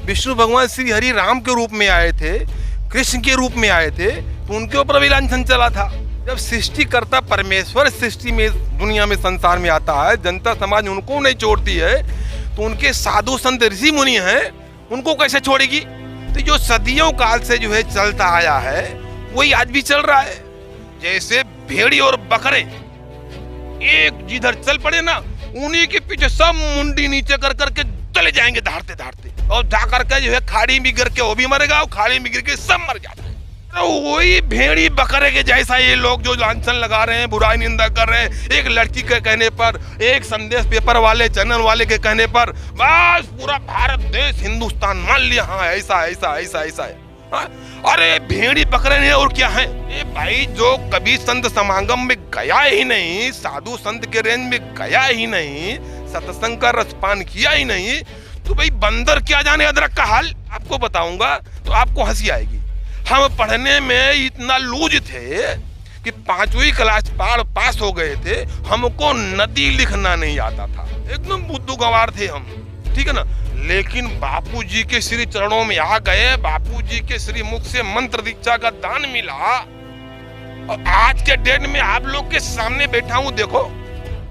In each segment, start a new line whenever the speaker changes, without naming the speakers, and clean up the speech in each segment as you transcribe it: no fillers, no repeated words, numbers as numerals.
विष्णु भगवान श्री हरि राम के रूप में आए थे, कृष्ण के रूप में आए थे, तो उनके ऊपर भी लांछन चला था। जब सृष्टिकर्ता परमेश्वर सृष्टि में दुनिया में संसार में आता है, जनता समाज उनको नहीं छोड़ती है, तो उनके साधु संत ऋषि मुनि हैं, उनको कैसे छोड़ेगी? तो जो सदियों काल से जो है चलता आया है वही आज भी चल रहा है। जैसे भेड़ी और बकरे एक जिधर चल पड़े ना, उन्हीं के पीछे सब मुंडी नीचे कर करके चले जाएंगे दहाड़ते दहाड़ते, और जा करके जो है खाड़ी में गिर के वो भी मरेगा और खाड़ी में गिर के सब मर जाते हैं। तो वही भेड़ी बकरे के जैसा ये लोग जो लांछन लगा रहे हैं, बुराई निंदा कर रहे हैं, एक लड़की के कहने पर, एक संदेश पेपर वाले चैनल वाले के कहने पर बस पूरा भारत देश हिंदुस्तान मान लिया, हाँ ऐसा ऐसा ऐसा ऐसा है। अरे भेड़ी बकरे नहीं और क्या है? ये भाई जो कभी संत समागम में गया ही नहीं, साधु संत के रेंज में गया ही नहीं, सत्संग का रसपान किया ही नहीं, तो भाई बंदर क्या जाने अदरक का हाल। आपको बताऊंगा तो आपको हंसी आएगी। हम पढ़ने में इतना लूज थे कि 5वीं क्लास पास हो गए थे, हमको नदी लिखना नहीं आता था, एकदम बुद्धू गंवार थे हम, ठीक है ना। लेकिन बापूजी के श्री चरणों में आ गए, बापूजी के श्री मुख से मंत्र दीक्षा का दान मिला, और आज के डेट में आप लोग के सामने बैठा हूँ, देखो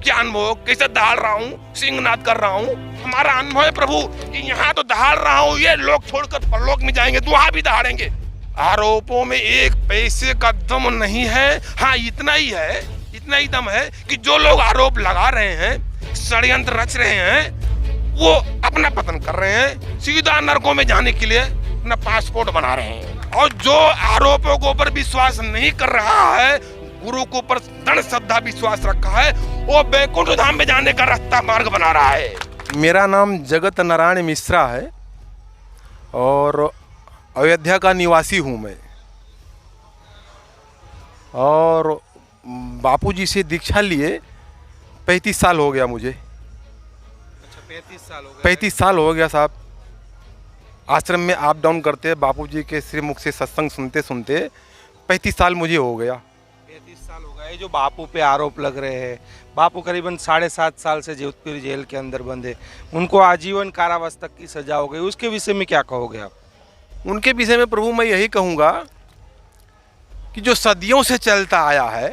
क्या अनुभव, कैसे दहाड़ रहा हूँ, सिंहनाद कर रहा हूँ। हमारा अनुभव है प्रभु कि यहाँ तो दहाड़ रहा हूँ, ये लोग छोड़कर परलोक में जाएंगे तो वहां भी दहाड़ेंगे। आरोपों में एक पैसे का दम नहीं है। हाँ इतना ही है, इतना ही दम है कि जो लोग आरोप लगा रहे हैं, षड्यंत्र रच रहे हैं, वो अपना पतन कर रहे हैं, सीधा नरकों में जाने के लिए अपना पासपोर्ट बना रहे हैं। और जो आरोपों के ऊपर विश्वास नहीं कर रहा है, गुरु के ऊपर दृढ़ श्रद्धा विश्वास रखा है, वो बैकुंठ धाम में जाने का रास्ता मार्ग बना रहा है। मेरा नाम जगत नारायण मिश्रा है और अयोध्या का निवासी हूँ मैं, और बापूजी से दीक्षा लिए 35 साल हो गया मुझे।
अच्छा 35 साल हो गए?
35 साल हो गया साहब। आश्रम में अप डाउन करते, बापूजी के श्री मुख से सत्संग सुनते सुनते 35 साल मुझे हो गया।
35 साल हो गए। जो बापू पे आरोप लग रहे हैं, बापू करीबन 7.5 साल से जोधपुर जेल के अंदर बंद है, उनको आजीवन कारावास तक की सजा हो गई, उसके विषय में क्या कहोगे आप?
उनके विषय में प्रभु मैं यही कहूँगा कि जो सदियों से चलता आया है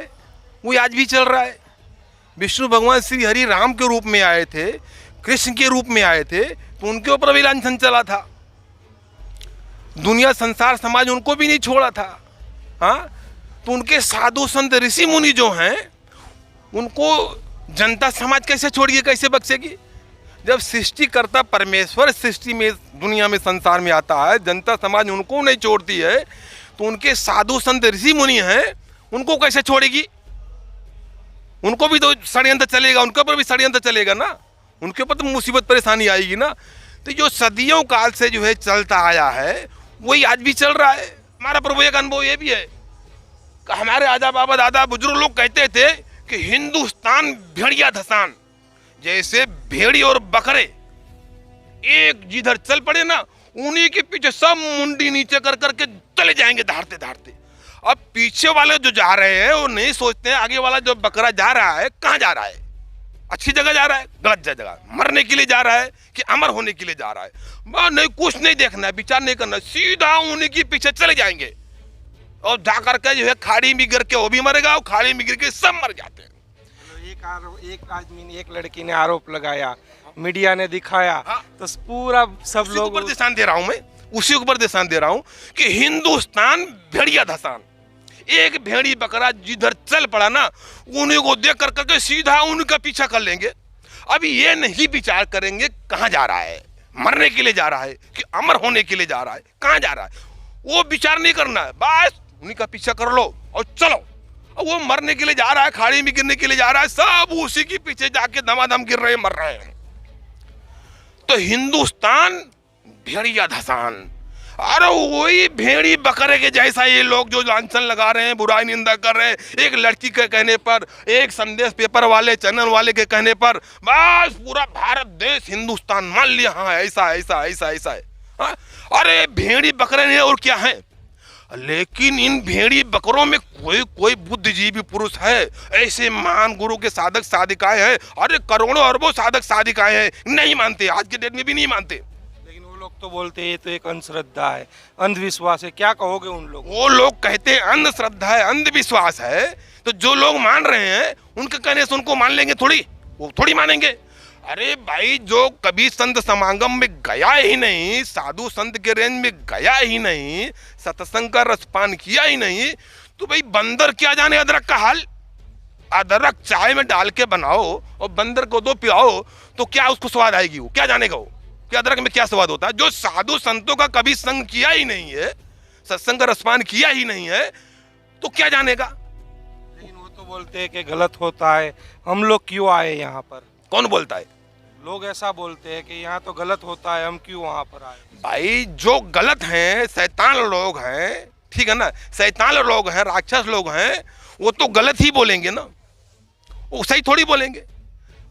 वो आज भी चल रहा है। विष्णु भगवान श्री हरि राम के रूप में आए थे, कृष्ण के रूप में आए थे, तो उनके ऊपर भी लांछन चला था। दुनिया संसार समाज उनको भी नहीं छोड़ा था। हाँ, तो उनके साधु संत ऋषि मुनि जो हैं, उनको जनता समाज कैसे छोड़िए, कैसे बख्शेगी? जब सृष्टिकर्ता परमेश्वर सृष्टि में दुनिया में संसार में आता है, जनता समाज उनको नहीं छोड़ती है, तो उनके साधु संत ऋषि मुनि हैं, उनको कैसे छोड़ेगी? उनको भी तो षड्यंत्र चलेगा, उनके ऊपर भी षड्यंत्र चलेगा ना, उनके ऊपर तो मुसीबत परेशानी आएगी ना। तो जो सदियों काल से जो है चलता आया है वही आज भी चल रहा है। हमारा प्रभु एक अनुभव ये भी है कि हमारे आजा बाबा दादा बुजुर्ग लोग कहते थे कि हिंदुस्तान भेड़िया धसान, जैसे भेड़ी और बकरे एक जिधर चल पड़े ना, उन्हीं के पीछे सब मुंडी नीचे कर करके चले जाएंगे दहाड़ते दहाड़ते। अब पीछे वाले जो जा रहे हैं वो नहीं सोचते हैं आगे वाला जो बकरा जा रहा है कहाँ जा रहा है, अच्छी जगह जा रहा है, गलत जगह, मरने के लिए जा रहा है कि अमर होने के लिए जा रहा है। नहीं, कुछ नहीं देखना है, विचार नहीं करना, सीधा उन्हीं के पीछे चले जाएंगे, और जा करके जो है खाड़ी में गिर के वो भी मरेगा और खाड़ी में गिर के सब मर जाते हैं।
एक आदमी ने, एक लड़की ने आरोप लगाया, मीडिया ने दिखाया,
हाँ,
तो पूरा सब लोग
ऊपर ध्यान दे रहा हूं मैं, उसी ऊपर ध्यान दे रहा हूं कि हिंदुस्तान भेड़िया धसान, एक भेड़ी बकरा जिधर चल पड़ा ना, उन्हीं को देख कर करके सीधा उनका पीछा कर लेंगे। अभी ये नहीं विचार करेंगे कहाँ जा रहा है, मरने के लिए जा रहा है कि अमर होने के लिए जा रहा है, कहाँ जा रहा है, वो विचार नहीं करना है, बस उन्हीं का पीछा कर लो और चलो। वो मरने के लिए जा रहा है, खाड़ी में गिरने के लिए जा रहा है, सब उसी के पीछे जाके दमादम गिर रहे हैं, मर रहे हैं। तो हिंदुस्तान भेड़िया धसान, अरे वही भेड़ी बकरे के जैसा ये लोग जो लांछन लगा रहे हैं, बुराई निंदा कर रहे हैं, एक लड़की के कहने पर, एक संदेश पेपर वाले चैनल वाले के कहने पर बस पूरा भारत देश हिंदुस्तान मान लिया, हाँ ऐसा ऐसा ऐसा ऐसा है। हाँ? अरे भेड़ी बकरे नहीं और क्या है? लेकिन इन भेड़ी बकरों में कोई बुद्धिजीवी पुरुष है, ऐसे महान गुरु के साधक साधिकाएं हैं, अरे करोड़ों अरबों साधक साधिकाएं हैं, नहीं मानते, आज के डेट में भी नहीं मानते।
लोग तो बोलते हैं ये तो एक अंधश्रद्धा है, अंधविश्वास है, क्या कहोगे उन लोगों
वो लोग कहते हैं अंधश्रद्धा है, अंधविश्वास है, तो जो लोग मान रहे हैं उनके कहने से उनको मान लेंगे थोड़ी, वो थोड़ी मानेंगे। अरे भाई, जो कभी संत समागम में गया ही नहीं, साधु संत के रेंज में गया ही नहीं, सत्संग का रसपान किया ही नहीं, तो भाई बंदर क्या जाने अदरक का हाल। अदरक चाय में डाल के बनाओ और बंदर को दो पिलाओ तो क्या उसको स्वाद आएगी, वो क्या जानेगा वो कि अदरक में क्या स्वाद होता है। जो साधु संतों का कभी संग किया ही नहीं है, सत्संग का रसपान किया ही नहीं है, तो क्या जानेगा।
लेकिन वो तो बोलते हैं कि गलत होता है, हम लोग क्यों आए यहाँ पर।
कौन बोलता है?
लोग ऐसा बोलते हैं कि यहाँ तो गलत होता है, हम क्यों वहाँ पर आए।
भाई जो गलत हैं, शैतान लोग हैं, ठीक है ना, शैतान लोग हैं, राक्षस लोग हैं, वो तो गलत ही बोलेंगे ना, वो सही थोड़ी बोलेंगे।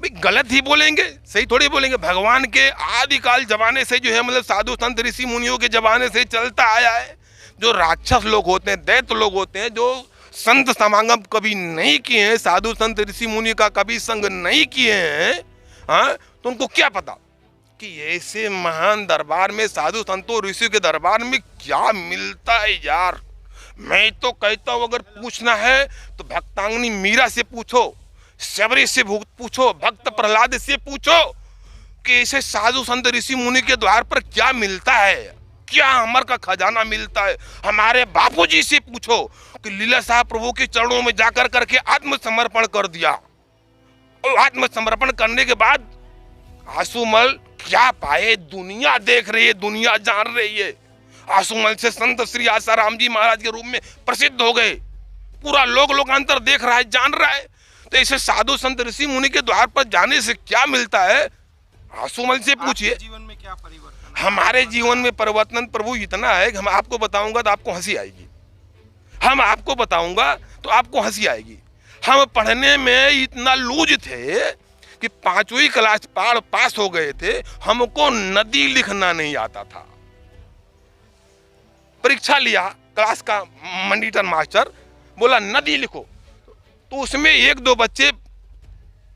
भाई गलत ही बोलेंगे, सही थोड़ी बोलेंगे। भगवान के आदिकाल जमाने से जो है, मतलब साधु संत ऋषि मुनियों के जमाने से चलता आया है। जो राक्षस लोग होते हैं, दैत्य लोग होते हैं, जो संत समागम कभी नहीं किए हैं, साधु संत ऋषि मुनि का कभी संग नहीं किए हैं, हाँ, तो उनको क्या पता कि ऐसे महान दरबार में, साधु संतों ऋषि के दरबार में क्या मिलता है यार। मैं तो कहता हूँ अगर पूछना है तो भक्तांगनी मीरा से पूछो, शबरी से पूछो, भक्त प्रहलाद से पूछो कि ऐसे साधु संत ऋषि मुनि के द्वार पर क्या मिलता है, क्या अमर का खजाना मिलता है। हमारे बापूजी से पूछो कि लीला साहब प्रभु के चरणों में जाकर करके आत्मसमर्पण कर दिया, और आत्मसमर्पण करने के बाद आंसुमल क्या पाए, दुनिया देख रही है, दुनिया जान रही है। आंसुमल से संत श्री आसाराम जी महाराज के रूप में प्रसिद्ध हो गए, पूरा लोकांतर देख रहा है, जान रहा है। तो ऐसे साधु संत ऋषि मुनि के द्वार पर जाने से क्या मिलता है, आंसुमल से पूछिए।
जीवन में क्या परिवर्तन?
हमारे जीवन में परिवर्तन प्रभु इतना है कि हम आपको बताऊंगा तो आपको हंसी आएगी, हम आपको बताऊंगा तो आपको हंसी आएगी। हम पढ़ने में इतना लूज थे कि 5वीं क्लास पास हो गए थे, हमको नदी लिखना नहीं आता था। परीक्षा लिया क्लास का मॉनिटर मास्टर, बोला नदी लिखो, तो उसमें 1-2 बच्चे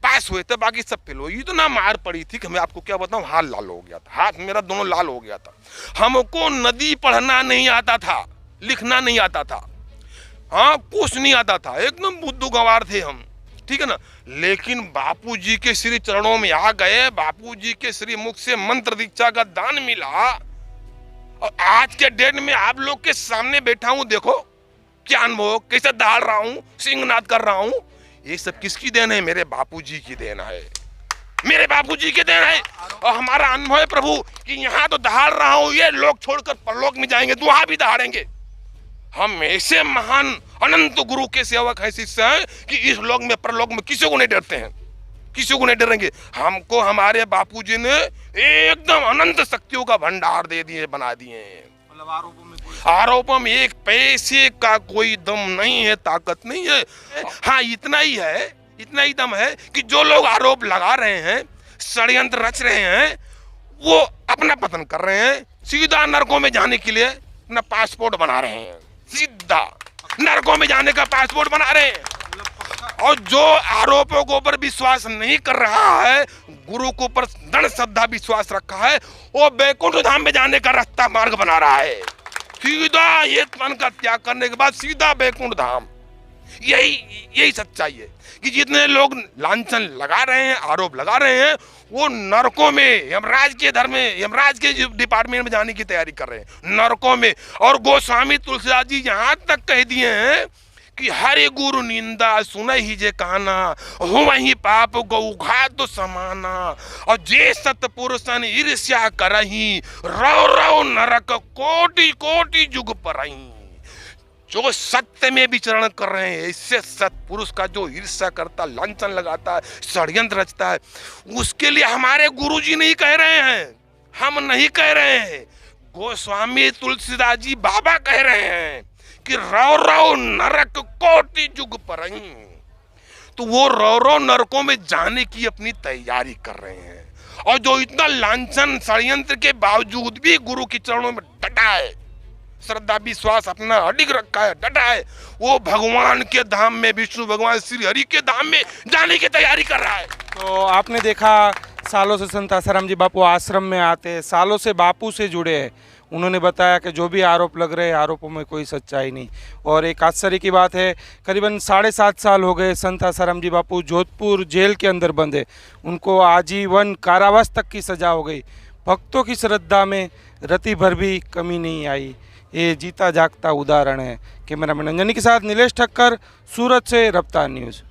पास हुए थे, बाकी सब फेल हुए। इतना मार पड़ी थी कि मैं आपको क्या बताऊं, हाथ लाल हो गया था, हाथ मेरा दोनों लाल हो गया था। हमको नदी पढ़ना नहीं आता था, लिखना नहीं आता था, हाँ, कुछ नहीं आता था, एकदम बुद्धू गंवार थे हम, ठीक है ना। लेकिन बापूजी के श्री चरणों में आ गए, बापूजी के श्री मुख से मंत्र दीक्षा का दान मिला, और आज के डेट में आप लोग के सामने बैठा हूं, देखो क्या अनुभव, कैसे दहाड़ रहा हूं, सिंहनाद कर रहा हूं। ये सब किसकी देन है? मेरे बापूजी की देन है, मेरे बापूजी की देन है। और हमारा अनुभव है प्रभु कि यहाँ तो दहाड़ रहा हूं, ये लोग छोड़कर परलोक में जाएंगे तो वहां भी दहाड़ेंगे। हम ऐसे महान अनंत गुरु के सेवक हैं, शिष्य हैं कि इस लोक में परलोक में किसी को नहीं डरते हैं, किसी को नहीं डरेंगे। हमको हमारे बापूजी ने एकदम अनंत शक्तियों का भंडार दे दिए, बना दिए।
मतलब
आरोपों में एक पैसे का कोई दम नहीं है, ताकत नहीं है। हाँ, इतना ही है, इतना ही दम है कि जो लोग आरोप लगा रहे हैं, षड्यंत्र रच रहे हैं, वो अपना पतन कर रहे हैं, सीधा नरकों में जाने के लिए अपना पासपोर्ट बना रहे हैं, सीधा नरकों में जाने का पासपोर्ट बना रहे हैं। और जो आरोपों के ऊपर विश्वास नहीं कर रहा है, गुरु के ऊपर दृढ़ श्रद्धा विश्वास रखा है, वो बैकुंठ धाम में जाने का रास्ता मार्ग बना रहा है। सीधा ये तन का त्याग करने के बाद सीधा बैकुंठ धाम। यही सच्चाई है कि जितने लोग लांछन लगा रहे हैं, आरोप लगा रहे हैं, वो नरकों में, यमराज के धर्म में, यमराज के डिपार्टमेंट में जाने की तैयारी कर रहे हैं, नरकों में। और गोस्वामी तुलसीदास जी यहाँ तक कह दिए हैं कि हरि गुरु निंदा सुन ही जे काना, हो वही पाप गौघात समाना, और जे सतपुरुषन ईर्ष्या करही, रौ रौ नरक कोटि कोटि जुग परही। जो सत्य में विचरण कर रहे हैं, इससे सत्पुरुष का जो ईर्ष्या करता, लांछन लगाता है, षड्यंत्र रचता है, उसके लिए हमारे गुरुजी नहीं कह रहे हैं, हम नहीं कह रहे हैं, गोस्वामी तुलसीदास जी बाबा कह रहे हैं कि रौ रौ नरक कोटि जुग परही। तो वो रौ रौ नरकों में जाने की अपनी तैयारी कर रहे हैं, और जो इतना लांछन षड्यंत्र के बावजूद भी गुरु के चरणों में डटा है, श्रद्धा विश्वास अपना अडिग रखा है, डटा है, वो भगवान के धाम में, विष्णु भगवान श्री हरि के धाम में जाने की तैयारी कर रहा है।
तो आपने देखा सालों से संत आसाराम जी बापू आश्रम में आते हैं, सालों से बापू से जुड़े हैं। उन्होंने बताया कि जो भी आरोप लग रहे हैं आरोपों में कोई सच्चाई नहीं। और एक आश्चर्य की बात है, करीबन 7.5 साल हो गए संत आसाराम जी बापू जोधपुर जेल के अंदर बंद है। उनको आजीवन कारावास तक की सजा हो गई। भक्तों की श्रद्धा में रति भर भी कमी नहीं आई। ये जीता जागता उदाहरण है। कैमरामैन अंजनी के साथ नीलेश ठक्कर, सूरत से रफ्तार न्यूज़।